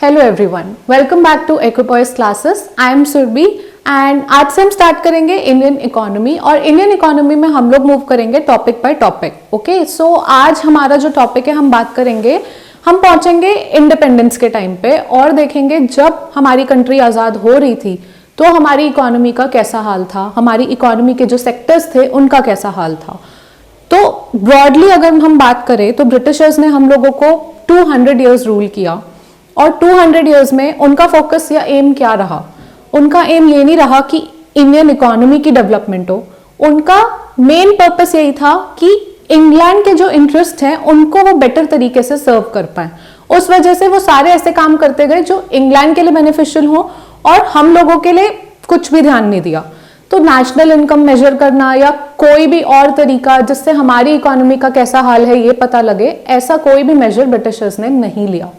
Hello everyone, welcome back to equipoise classes. I am Surabhi and आज से हम start करेंगे इंडियन इकोनॉमी। और इंडियन इकोनॉमी में हम लोग मूव करेंगे topic by topic. Okay, so आज हमारा जो टॉपिक है हम बात करेंगे, हम पहुंचेंगे इंडिपेंडेंस के टाइम पे और देखेंगे जब हमारी कंट्री आज़ाद हो रही थी तो हमारी इकोनॉमी का कैसा हाल था, हमारी इकोनॉमी के जो सेक्टर्स थे उनका कैसा हाल था। तो ब्रॉडली अगर हम बात करें तो ब्रिटिशर्स ने हम लोगों को 200 ईयर्स रूल किया और 200 ईयर्स में उनका फोकस या एम क्या रहा? उनका एम ये नहीं रहा कि इंडियन इकोनॉमी की डेवलपमेंट हो, उनका मेन पर्पस यही था कि इंग्लैंड के जो इंटरेस्ट हैं उनको वो बेटर तरीके से सर्व कर पाए। उस वजह से वो सारे ऐसे काम करते गए जो इंग्लैंड के लिए बेनिफिशियल हो और हम लोगों के लिए कुछ भी ध्यान नहीं दिया। तो नेशनल इनकम मेजर करना या कोई भी और तरीका जिससे हमारी इकोनॉमी का कैसा हाल है ये पता लगे, ऐसा कोई भी मेजर ब्रिटिशर्स ने नहीं लिया।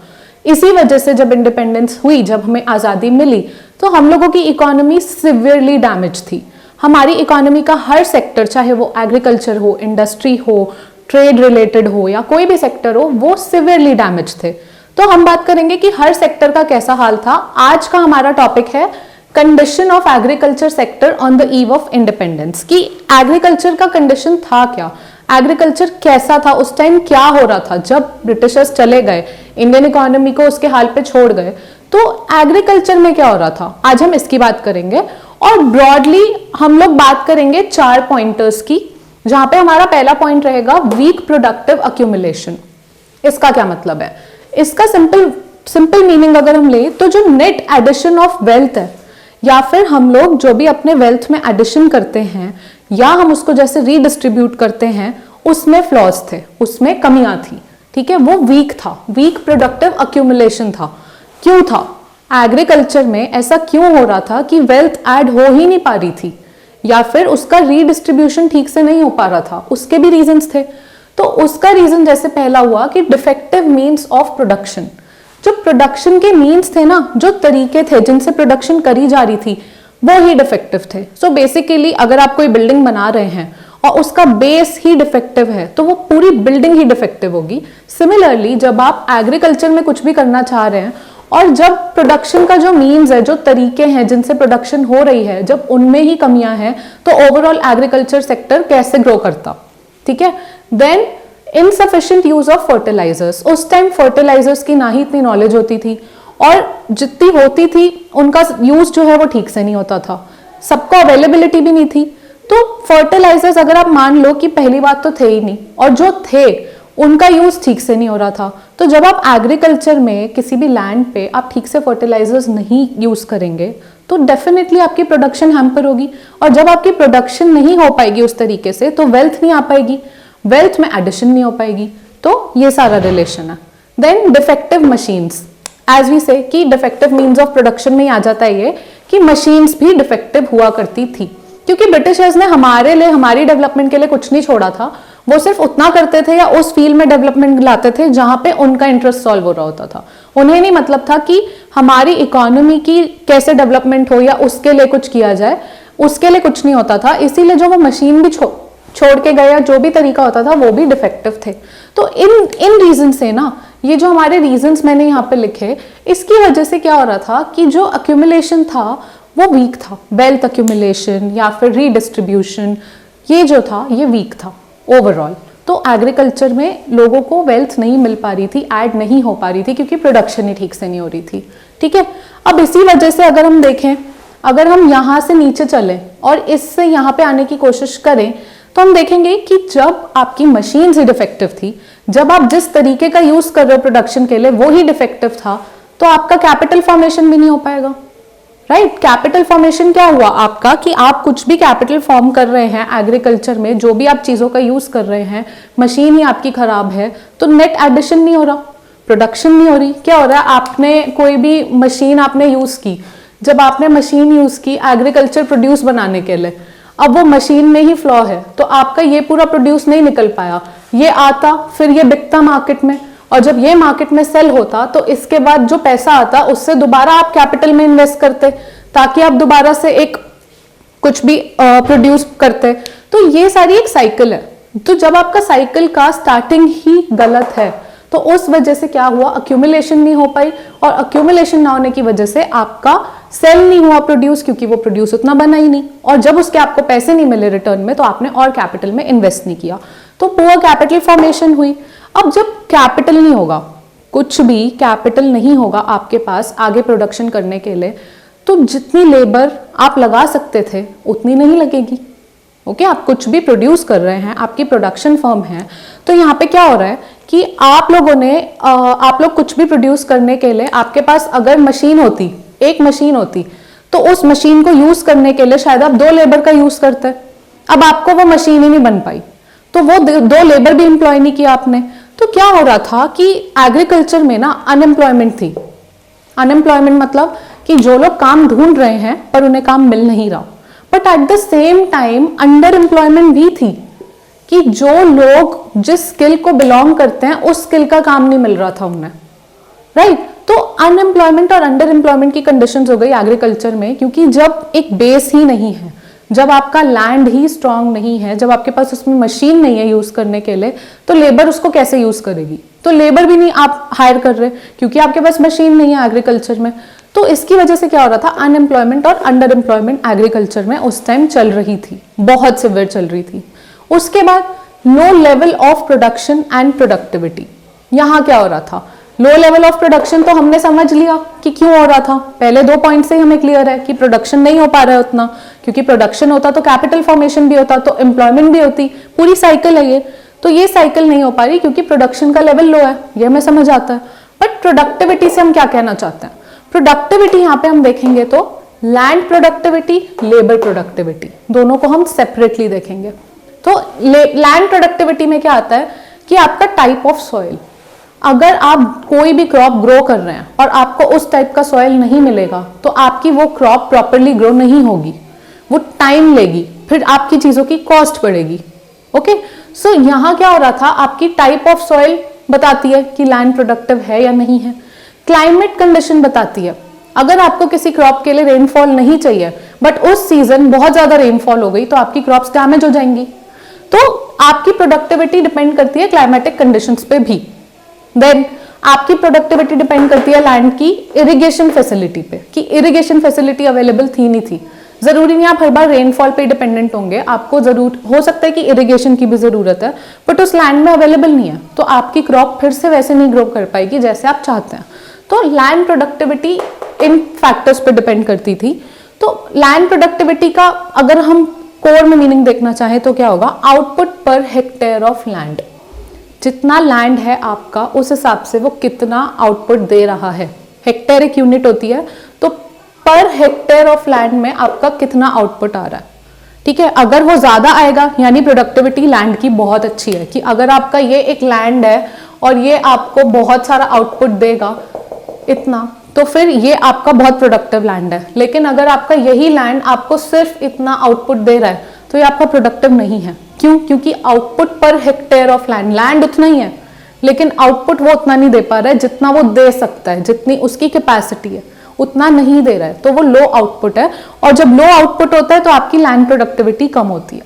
इसी वजह से जब इंडिपेंडेंस हुई, जब हमें आज़ादी मिली, तो हम लोगों की इकोनॉमी सिवियरली डैमेज थी। हमारी इकोनॉमी का हर सेक्टर, चाहे वो एग्रीकल्चर हो, इंडस्ट्री हो, ट्रेड रिलेटेड हो या कोई भी सेक्टर हो, वो सिवियरली डैमेज थे। तो हम बात करेंगे कि हर सेक्टर का कैसा हाल था। आज का हमारा टॉपिक है condition of agriculture sector on the eve of independence, कि एग्रीकल्चर का कंडीशन था क्या, एग्रीकल्चर कैसा था उस टाइम, क्या हो रहा था जब ब्रिटिशर्स चले गए, इंडियन इकोनॉमी को उसके हाल पे छोड़ गए, तो एग्रीकल्चर में क्या हो रहा था। आज हम इसकी बात करेंगे और ब्रॉडली हम लोग बात करेंगे 4 पॉइंटर्स की, जहां पे हमारा पहला पॉइंट रहेगा वीक प्रोडक्टिव अक्यूमुलेशन। इसका क्या मतलब है? इसका सिंपल मीनिंग अगर हम ले तो जो नेट एडिशन ऑफ वेल्थ है, या फिर हम लोग जो भी अपने वेल्थ में एडिशन करते हैं या हम उसको जैसे रीडिस्ट्रीब्यूट करते हैं, उसमें फ्लॉज थे, उसमें कमियां थी। ठीक है, वो वीक था, वीक प्रोडक्टिव अक्यूमुलेशन था। क्यों था? एग्रीकल्चर में ऐसा क्यों हो रहा था कि वेल्थ ऐड हो ही नहीं पा रही थी या फिर उसका रीडिस्ट्रीब्यूशन ठीक से नहीं हो पा रहा था? उसके भी रीजंस थे। तो उसका रीजन जैसे पहला हुआ कि डिफेक्टिव मीन्स ऑफ प्रोडक्शन। जो प्रोडक्शन के मीन्स थे ना, जो तरीके थे जिनसे प्रोडक्शन करी जा रही थी, वो ही डिफेक्टिव थे। सो बेसिकली अगर आप कोई बिल्डिंग बना रहे हैं और उसका बेस ही डिफेक्टिव है तो वो पूरी बिल्डिंग ही डिफेक्टिव होगी। सिमिलरली जब आप एग्रीकल्चर में कुछ भी करना चाह रहे हैं और जब प्रोडक्शन का जो मीन्स है, जो तरीके हैं जिनसे प्रोडक्शन हो रही है, जब उनमें ही कमियां हैं तो ओवरऑल एग्रीकल्चर सेक्टर कैसे ग्रो करता? ठीक है। Then insufficient use of fertilisers. उस टाइम फर्टिलाइजर्स की ना ही इतनी नॉलेज होती थी और जितनी होती थी उनका यूज जो है वो ठीक से नहीं होता था, सबको अवेलेबिलिटी भी नहीं थी। तो फर्टिलाइजर्स अगर आप मान लो कि पहली बात तो थे ही नहीं, और जो थे उनका यूज ठीक से नहीं हो रहा था। तो जब आप एग्रीकल्चर में किसी भी लैंड पे आप ठीक से फर्टिलाइजर्स नहीं यूज करेंगे तो डेफिनेटली आपकी प्रोडक्शन हैम्पर होगी, और जब आपकी प्रोडक्शन नहीं हो पाएगी उस तरीके से तो वेल्थ नहीं आ पाएगी, वेल्थ में एडिशन नहीं हो पाएगी। तो ये सारा रिलेशन है। Then defective machines, as we say कि डिफेक्टिव मीन्स ऑफ प्रोडक्शन में आ जाता है ये कि मशीन्स भी डिफेक्टिव हुआ करती थी, क्योंकि ब्रिटिशर्स ने हमारे लिए, हमारी डेवलपमेंट के लिए कुछ नहीं छोड़ा था। वो सिर्फ उतना करते थे या उस फील्ड में डेवलपमेंट लाते थे जहां पे उनका इंटरेस्ट सॉल्व हो रहा होता था। उन्हें नहीं मतलब था कि हमारी इकोनॉमी की कैसे डेवलपमेंट हो या उसके लिए कुछ किया जाए, उसके लिए कुछ नहीं होता था। इसीलिए जो वो मशीन भी छोड़ के गया, जो भी तरीका होता था वो भी डिफेक्टिव थे। तो इन रीजन से ना, ये जो हमारे रीजंस मैंने यहाँ पे लिखे, इसकी वजह से क्या हो रहा था कि जो अक्यूमुलेशन था वो वीक था। वेल्थ अक्यूमुलेशन या फिर रीडिस्ट्रीब्यूशन, ये जो था ये वीक था ओवरऑल। तो एग्रीकल्चर में लोगों को वेल्थ नहीं मिल पा रही थी, ऐड नहीं हो पा रही थी, क्योंकि प्रोडक्शन ही ठीक से नहीं हो रही थी। ठीक है। अब इसी वजह से अगर हम देखें, अगर हम यहाँ से नीचे चलें और इससे यहाँ पे आने की कोशिश करें तो हम देखेंगे कि जब आपकी मशीन ही डिफेक्टिव थी, जब आप जिस तरीके का यूज कर रहे हो प्रोडक्शन के लिए वो ही डिफेक्टिव था, तो आपका कैपिटल फॉर्मेशन भी नहीं हो पाएगा। राइट। कैपिटल फॉर्मेशन क्या हुआ आपका कि आप कुछ भी कैपिटल फॉर्म कर रहे हैं एग्रीकल्चर में, जो भी आप चीजों का यूज कर रहे हैं, मशीन ही आपकी खराब है तो नेट एडिशन नहीं हो रहा, प्रोडक्शन नहीं हो रही। क्या हो रहा है? आपने कोई भी मशीन आपने यूज की, जब आपने मशीन यूज की एग्रीकल्चर प्रोड्यूस बनाने के लिए, अब वो मशीन में ही फ्लॉ है तो आपका ये पूरा प्रोड्यूस नहीं निकल पाया। ये आता, फिर ये बिकता मार्केट में, और जब ये मार्केट में सेल होता तो इसके बाद जो पैसा आता उससे दोबारा आप कैपिटल में इन्वेस्ट करते ताकि आप दोबारा से एक कुछ भी प्रोड्यूस करते। तो ये सारी एक साइकिल है। तो जब आपका साइकिल का स्टार्टिंग ही गलत है तो तो उस वजह से क्या हुआ, अक्यूमुलेशन नहीं हो पाई, और अक्यूमुलेशन ना होने की वजह से आपका सेल नहीं हुआ प्रोड्यूस, क्योंकि वो प्रोड्यूस उतना बना ही नहीं, और जब उसके आपको पैसे नहीं मिले रिटर्न में तो आपने और कैपिटल में इन्वेस्ट नहीं किया, तो पुअर कैपिटल फॉर्मेशन हुई। अब जब कैपिटल नहीं होगा, कुछ भी कैपिटल नहीं होगा आपके पास आगे प्रोडक्शन करने के लिए, तो जितनी लेबर आप लगा सकते थे उतनी नहीं लगेगी। ओके, आप कुछ भी प्रोड्यूस कर रहे हैं, आपकी प्रोडक्शन फर्म है, तो यहाँ पे क्या हो रहा है कि आप लोग कुछ भी प्रोड्यूस करने के लिए आपके पास अगर मशीन होती, एक मशीन होती, तो उस मशीन को यूज करने के लिए शायद आप 2 लेबर का यूज करते। अब आपको वो मशीन ही नहीं बन पाई, तो वो 2 लेबर भी एम्प्लॉय नहीं किया आपने। तो क्या हो रहा था कि एग्रीकल्चर में ना अनएम्प्लॉयमेंट थी। अनएम्प्लॉयमेंट मतलब कि जो लोग काम ढूंढ रहे हैं पर उन्हें काम मिल नहीं रहा, but at the same time under employment भी थी, कि जो लोग जिस स्किल को बिलोंग करते हैं उस स्किल का काम नहीं मिल रहा था उन्हें, राइट। तो अनएम्प्लॉयमेंट और अंडर एम्प्लॉयमेंट की कंडीशंस हो गई एग्रीकल्चर में, क्योंकि जब एक बेस ही नहीं है, जब आपका लैंड ही स्ट्रांग नहीं है, जब आपके पास उसमें मशीन नहीं है यूज करने के लिए, तो लेबर उसको कैसे यूज करेगी। तो लेबर भी नहीं आप हायर कर रहे क्योंकि आपके पास मशीन नहीं है एग्रीकल्चर में। तो इसकी वजह से क्या हो रहा था, अनएम्प्लॉयमेंट और अंडर एम्प्लॉयमेंट एग्रीकल्चर में उस टाइम चल रही थी, बहुत सिवियर चल रही थी। उसके बाद low level of production and productivity. यहां क्या हो रहा था, लो लेवल ऑफ प्रोडक्शन तो हमने समझ लिया कि क्यों हो रहा था, पहले 2 पॉइंट से ही हमें क्लियर है कि प्रोडक्शन नहीं हो पा रहा है उतना, क्योंकि प्रोडक्शन होता तो कैपिटल फॉर्मेशन भी होता, तो एम्प्लॉयमेंट भी होती, पूरी साइकिल है ये। तो ये साइकिल नहीं हो पा रही क्योंकि प्रोडक्शन का लेवल लो है, ये हमें समझ आता है। बट प्रोडक्टिविटी से हम क्या कहना चाहते हैं, प्रोडक्टिविटी यहाँ पे हम देखेंगे तो लैंड प्रोडक्टिविटी, लेबर प्रोडक्टिविटी, दोनों को हम सेपरेटली देखेंगे। तो लैंड प्रोडक्टिविटी में क्या आता है कि आपका टाइप ऑफ सॉइल, अगर आप कोई भी क्रॉप ग्रो कर रहे हैं और आपको उस टाइप का सॉइल नहीं मिलेगा तो आपकी वो क्रॉप प्रॉपरली ग्रो नहीं होगी, वो टाइम लेगी, फिर आपकी चीजों की कॉस्ट बढ़ेगी। ओके, सो यहां क्या हो रहा था, आपकी टाइप ऑफ सॉइल बताती है कि लैंड प्रोडक्टिव है या नहीं है। क्लाइमेट कंडीशन बताती है, अगर आपको किसी क्रॉप के लिए रेनफॉल नहीं चाहिए बट उस सीजन बहुत ज्यादा रेनफॉल हो गई तो आपकी क्रॉप्स डैमेज हो जाएंगी। तो आपकी प्रोडक्टिविटी डिपेंड करती है क्लाइमेटिक कंडीशंस पे भी। देन आपकी प्रोडक्टिविटी डिपेंड करती है लैंड की इरिगेशन फैसिलिटी पे, कि इरिगेशन फैसिलिटी अवेलेबल थी नहीं थी। जरूरी नहीं आप हर बार रेनफॉल पे डिपेंडेंट होंगे, आपको जरूर हो सकता है कि इरिगेशन की भी जरूरत है, बट उस लैंड में अवेलेबल नहीं है, तो आपकी क्रॉप फिर से वैसे नहीं ग्रो कर पाएगी जैसे आप चाहते हैं। तो लैंड प्रोडक्टिविटी इन फैक्टर्स पे डिपेंड करती थी। तो लैंड प्रोडक्टिविटी का अगर हम कोर में मीनिंग देखना चाहें तो क्या होगा, output per hectare of land. जितना लैंड है आपका उस हिसाब से वो कितना आउटपुट दे रहा है। हेक्टेयर एक यूनिट होती है, तो पर हेक्टेयर ऑफ लैंड में आपका कितना आउटपुट आ रहा है। ठीक है, अगर वो ज्यादा आएगा यानी प्रोडक्टिविटी लैंड की बहुत अच्छी है, कि अगर आपका ये एक लैंड है और ये आपको बहुत सारा आउटपुट देगा इतना, तो फिर ये आपका बहुत प्रोडक्टिव लैंड है। लेकिन अगर आपका यही लैंड आपको सिर्फ इतना आउटपुट दे रहा है तो ये आपका प्रोडक्टिव नहीं है। क्यों? क्योंकि output per hectare of land, land उतना ही है लेकिन आउटपुट वो उतना नहीं दे पा रहा है जितना वो दे सकता है, जितनी उसकी कैपेसिटी है उतना नहीं दे रहा है, तो वो लो आउटपुट है। और जब लो आउटपुट होता है तो आपकी लैंड प्रोडक्टिविटी कम होती है।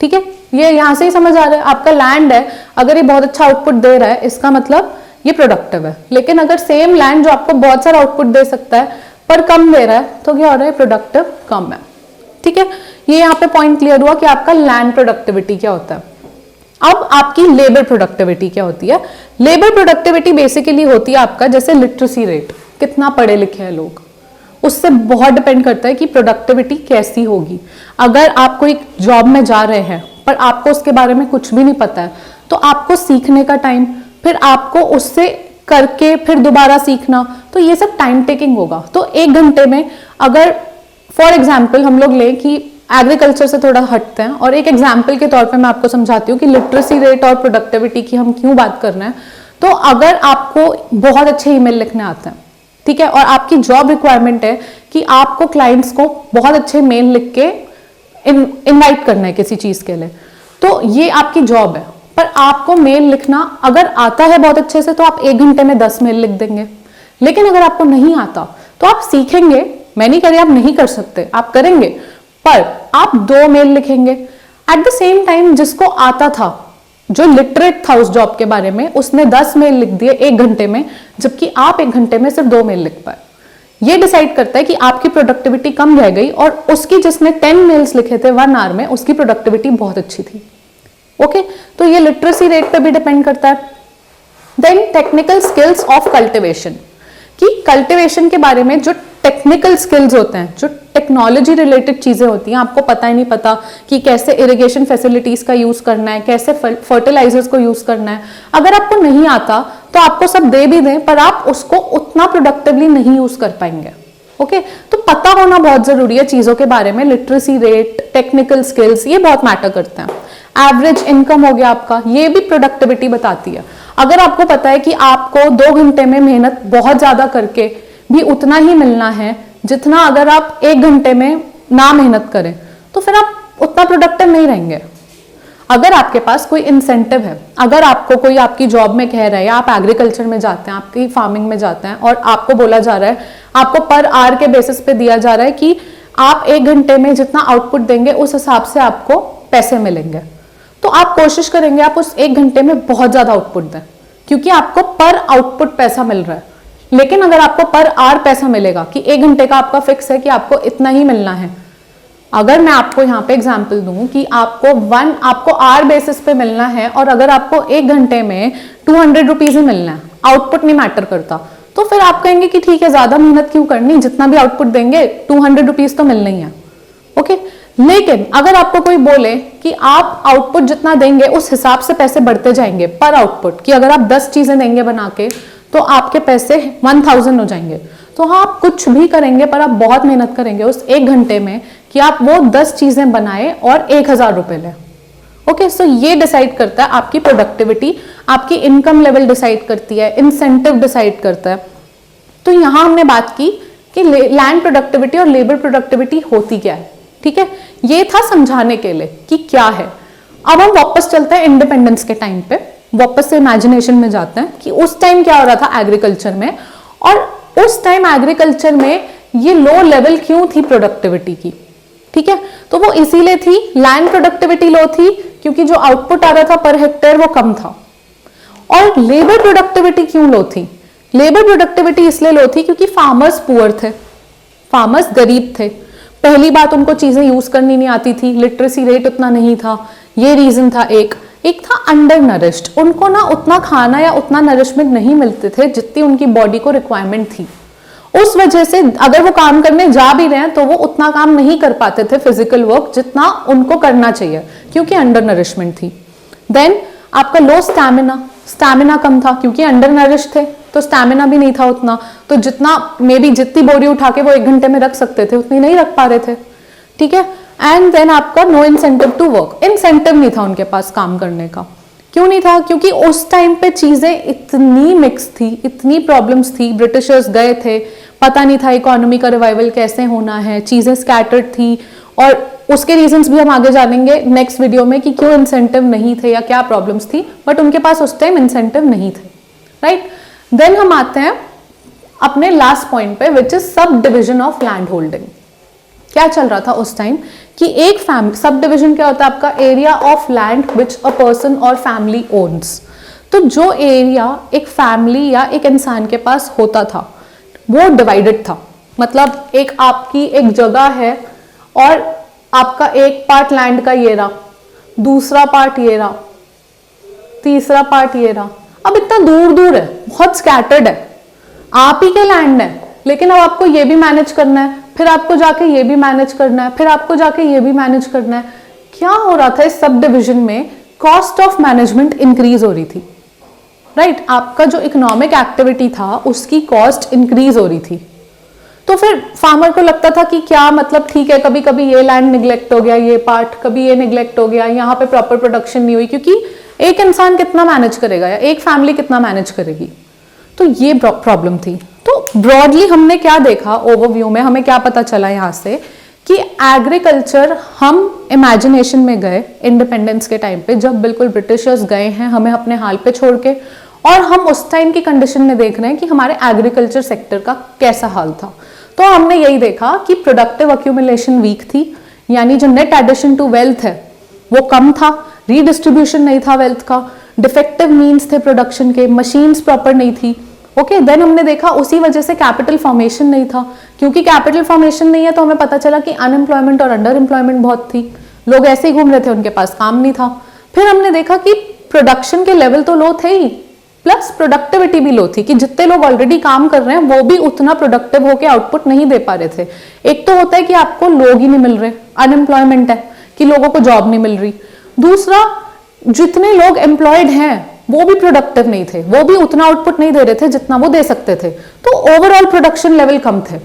ठीक है, ये यहां से ही समझ आ रहा है। आपका लैंड है, अगर ये बहुत अच्छा आउटपुट दे रहा है इसका मतलब ये प्रोडक्टिव है। लेकिन अगर सेम लैंड जो आपको बहुत सारा आउटपुट दे सकता है पर कम दे रहा है तो क्या हो रहा है, प्रोडक्टिव कम है। ठीक है, ये यहाँ पे पॉइंट क्लियर हुआ कि आपका लैंड प्रोडक्टिविटी क्या होता है। अब आपकी लेबर प्रोडक्टिविटी क्या होती है। लेबर प्रोडक्टिविटी बेसिकली होती है आपका जैसे लिटरेसी रेट, कितना पढ़े लिखे हैं लोग, उससे बहुत डिपेंड करता है कि प्रोडक्टिविटी कैसी होगी। अगर आप कोई जॉब में जा रहे हैं पर आपको उसके बारे में कुछ भी नहीं पता है तो आपको सीखने का टाइम, फिर आपको उससे करके फिर दोबारा सीखना, तो ये सब टाइम टेकिंग होगा। तो 1 घंटे में अगर फॉर एग्जाम्पल हम लोग लें कि एग्रीकल्चर से थोड़ा हटते हैं और एक एग्जाम्पल के तौर पे मैं आपको समझाती हूँ कि लिटरेसी रेट और प्रोडक्टिविटी की हम क्यों बात कर रहे हैं। तो अगर आपको बहुत अच्छे ईमेल लिखने आते हैं, ठीक है, और आपकी जॉब रिक्वायरमेंट है कि आपको क्लाइंट्स को बहुत अच्छे मेल लिख के इनवाइट करना है किसी चीज के लिए, तो ये आपकी जॉब है। पर आपको मेल लिखना अगर आता है बहुत अच्छे से तो आप 1 घंटे में 10 मेल लिख देंगे। लेकिन अगर आपको नहीं आता तो आप सीखेंगे, मैं नहीं कह रही आप नहीं कर सकते, आप करेंगे, पर आप 2 मेल लिखेंगे। एट द सेम टाइम जिसको आता था जो लिटरेट था उस जॉब के बारे में, उसने 10 मेल लिख दिए 1 घंटे में, जबकि आप 1 घंटे में सिर्फ 2 मेल लिख पाए। ये डिसाइड करता है कि आपकी प्रोडक्टिविटी कम रह गई, और उसकी जिसने 10 मेल्स लिखे थे 1 आवर में, उसकी प्रोडक्टिविटी बहुत अच्छी थी। ओके, तो ये लिटरेसी रेट पे भी डिपेंड करता है। Then technical skills of cultivation, कि कल्टिवेशन के बारे में जो टेक्निकल स्किल्स होते हैं, जो टेक्नोलॉजी रिलेटेड चीजें होती हैं, आपको पता ही नहीं पता कि कैसे इरिगेशन फैसिलिटीज का यूज करना है, कैसे फर्टिलाइजर्स को यूज करना है। अगर आपको नहीं आता तो आपको सब दे भी दें, पर आप उसको उतना प्रोडक्टिवली नहीं यूज कर पाएंगे। ओके, तो पता होना बहुत जरूरी है चीजों के बारे में। लिटरेसी रेट, टेक्निकल स्किल्स, ये बहुत मैटर करते हैं। एवरेज इनकम हो गया आपका, ये भी प्रोडक्टिविटी बताती है। अगर आपको पता है कि आपको 2 घंटे में मेहनत बहुत ज्यादा करके भी उतना ही मिलना है जितना अगर आप 1 घंटे में ना मेहनत करें, तो फिर आप उतना प्रोडक्टिव नहीं रहेंगे। अगर आपके पास कोई इंसेंटिव है, अगर आपको कोई आपकी जॉब में कह रहा है, या आप एग्रीकल्चर में जाते हैं, आपकी फार्मिंग में जाते हैं, और आपको बोला जा रहा है, आपको पर आवर के बेसिस पे दिया जा रहा है कि आप 1 घंटे में जितना आउटपुट देंगे उस हिसाब से आपको पैसे मिलेंगे, तो आप कोशिश करेंगे आप उस 1 घंटे में बहुत ज्यादा आउटपुट दें, क्योंकि आपको पर आउटपुट पैसा मिल रहा है। लेकिन अगर आपको पर आवर पैसा मिलेगा कि 1 घंटे का आपका फिक्स है कि आपको इतना ही मिलना है, अगर मैं आपको यहाँ पे एग्जांपल दूं कि आपको आवर बेसिस पे मिलना है, और अगर आपको 1 घंटे में 200 रुपीज ही मिलना है, आउटपुट नहीं मैटर करता, तो फिर आप कहेंगे कि ठीक है, ज्यादा मेहनत क्यों करनी, जितना भी आउटपुट देंगे 200 रुपीज तो मिलना ही है। ओके, लेकिन अगर आपको कोई बोले कि आप आउटपुट जितना देंगे उस हिसाब से पैसे बढ़ते जाएंगे पर आउटपुट, कि अगर आप 10 चीजें देंगे बना के तो आपके पैसे 1000 हो जाएंगे, तो हाँ, आप कुछ भी करेंगे पर आप बहुत मेहनत करेंगे उस 1 घंटे में कि आप वो 10 चीजें बनाए और 1000 रुपए लें। ओके, सो ये डिसाइड करता है आपकी प्रोडक्टिविटी, आपकी इनकम लेवल डिसाइड करती है, इंसेंटिव डिसाइड करता है। तो यहां हमने बात की कि लैंड प्रोडक्टिविटी और लेबर प्रोडक्टिविटी होती क्या है। ठीक है, ये था समझाने के लिए कि क्या है। अब हम वापस चलते हैं इंडिपेंडेंस के टाइम पे, वापस से इमेजिनेशन में जाते हैं कि उस टाइम क्या हो रहा था एग्रीकल्चर में, और उस टाइम एग्रीकल्चर में ये लो लेवल क्यों थी प्रोडक्टिविटी की। ठीक है, तो वो इसीलिए थी, लैंड प्रोडक्टिविटी लो थी क्योंकि जो आउटपुट आ रहा था पर हेक्टेयर वो कम था। और लेबर प्रोडक्टिविटी क्यों लो थी? लेबर प्रोडक्टिविटी इसलिए लो थी क्योंकि फार्मर्स पुअर थे, फार्मर्स गरीब थे। पहली बात, उनको चीजें यूज करनी नहीं आती थी, लिटरेसी रेट उतना नहीं था, ये रीजन था। एक था अंडर नरिश्ड, उनको ना उतना खाना या उतना नरिशमेंट नहीं मिलते थे जितनी उनकी बॉडी को रिक्वायरमेंट थी। उस वजह से अगर वो काम करने जा भी रहे हैं तो वो उतना काम नहीं कर पाते थे, फिजिकल वर्क जितना उनको करना चाहिए, क्योंकि अंडर नरिशमेंट थी। देन आपका लो स्टैमिना कम था क्योंकि अंडर नरिश थे, तो स्टैमिना भी नहीं था उतना, तो जितनी बोरी उठा के वो 1 घंटे में रख सकते थे उतनी नहीं रख पा रहे थे। ठीक है, एंड देन आपका no incentive to work, incentive नहीं था उनके पास काम करने का। क्यों नहीं था? क्योंकि उस टाइम पे चीजें इतनी मिक्स थी, इतनी प्रॉब्लम्स थी, ब्रिटिशर्स गए थे, पता नहीं था इकोनॉमी का रिवाइवल कैसे होना है, चीजें स्कैटर्ड थी, और उसके रीजंस भी हम आगे जानेंगे नेक्स्ट वीडियो में कि क्यों इंसेंटिव नहीं थे या क्या प्रॉब्लम्स थी, बट उनके पास उस टाइम इंसेंटिव नहीं थे। राइट, देन हम आते हैं अपने लास्ट पॉइंट पे, which is sub division of land holding. क्या चल रहा था उस टाइम कि एक सब डिविजन क्या होता है आपका? Area of land which a person और फैमिली ओन्स। तो जो एरिया एक फैमिली या एक इंसान के पास होता था वो डिवाइडेड था, मतलब एक आपकी एक जगह है और आपका एक पार्ट लैंड का ये रहा, दूसरा पार्ट ये रहा, तीसरा पार्ट ये रहा। अब इतना दूर दूर है, बहुत स्कैटर्ड है, आप ही के लैंड है, लेकिन अब आपको ये भी मैनेज करना है, फिर आपको जाके ये भी मैनेज करना है, फिर आपको जाके ये भी मैनेज करना है। क्या हो रहा था इस सब डिविजन में? कॉस्ट ऑफ मैनेजमेंट इंक्रीज हो रही थी। राइट, आपका जो इकोनॉमिक एक्टिविटी था उसकी कॉस्ट इंक्रीज हो रही थी। तो फिर फार्मर को लगता था कि क्या मतलब, ठीक है, कभी कभी ये लैंड निग्लेक्ट हो गया, ये पार्ट, कभी ये निग्लेक्ट हो गया, यहाँ पे प्रॉपर प्रोडक्शन नहीं हुई, क्योंकि एक इंसान कितना मैनेज करेगा या एक फैमिली कितना मैनेज करेगी। तो ये प्रॉब्लम थी। तो ब्रॉडली हमने क्या देखा, ओवरव्यू में हमें क्या पता चला यहाँ से कि एग्रीकल्चर, हम इमेजिनेशन में गए इंडिपेंडेंस के टाइम पे, जब बिल्कुल ब्रिटिशर्स गए हैं हमें अपने हाल पे छोड़ के, और हम उस टाइम की कंडीशन में देख रहे हैं कि हमारे एग्रीकल्चर सेक्टर का कैसा हाल था। तो हमने यही देखा कि प्रोडक्टिव अक्यूमुलेशन वीक थी, यानी जो नेट एडिशन टू वेल्थ है वो कम था, रीडिस्ट्रीब्यूशन नहीं था वेल्थ का, डिफेक्टिव मीन्स थे प्रोडक्शन के, मशीन्स प्रॉपर नहीं थी। ओके, देन हमने देखा उसी वजह से कैपिटल फॉर्मेशन नहीं था, क्योंकि कैपिटल फॉर्मेशन नहीं है तो हमें पता चला कि अनएम्प्लॉयमेंट और अंडर एम्प्लॉयमेंट बहुत थी, लोग ऐसे ही घूम रहे थे, उनके पास काम नहीं था। फिर हमने देखा कि प्रोडक्शन के लेवल तो लो थे ही, प्लस प्रोडक्टिविटी भी लो थी, कि जितने लोग ऑलरेडी काम कर रहे हैं वो भी उतना प्रोडक्टिव होकर आउटपुट नहीं दे पा रहे थे। एक तो होता है कि आपको लोग ही नहीं मिल रहे, अनएम्प्लॉयमेंट है कि लोगों को जॉब नहीं मिल रही। दूसरा, जितने लोग एम्प्लॉयड हैं वो भी प्रोडक्टिव नहीं थे, वो भी उतना आउटपुट नहीं दे रहे थे जितना वो दे सकते थे, तो ओवरऑल प्रोडक्शन लेवल कम थे,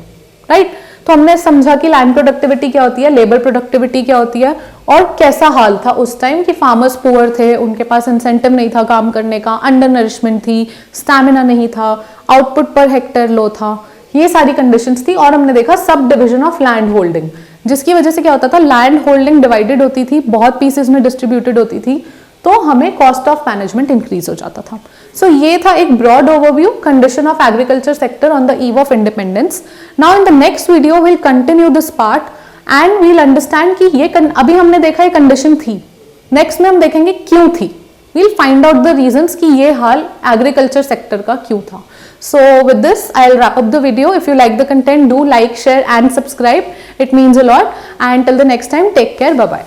राइट। तो हमने समझा कि लैंड प्रोडक्टिविटी क्या होती है, लेबर प्रोडक्टिविटी क्या होती है, और कैसा हाल था उस टाइम कि फार्मर्स पुअर थे, उनके पास इंसेंटिव नहीं था काम करने का, अंडर नरिशमेंट थी, स्टैमिना नहीं था, आउटपुट पर हेक्टेयर लो था, ये सारी कंडीशंस थी। और हमने देखा sub division of land holding, जिसकी वजह से क्या होता था, लैंड होल्डिंग डिवाइडेड होती थी, बहुत पीसेस में डिस्ट्रीब्यूटेड होती थी, तो हमें कॉस्ट ऑफ मैनेजमेंट इंक्रीज हो जाता था। सो ये था एक broad overview, condition of agriculture sector on the eve of independence. Now in the next video will continue this part and we'll understand कि ये अभी हमने देखा ये कंडीशन थी, नेक्स्ट में हम देखेंगे क्यों थी, we'll find out the reasons कि ये हाल एग्रीकल्चर सेक्टर का क्यों था। So with this, I'll wrap up the video. If you like the content, do like, share and subscribe. It means a lot. And till the next time, take care. Bye-bye.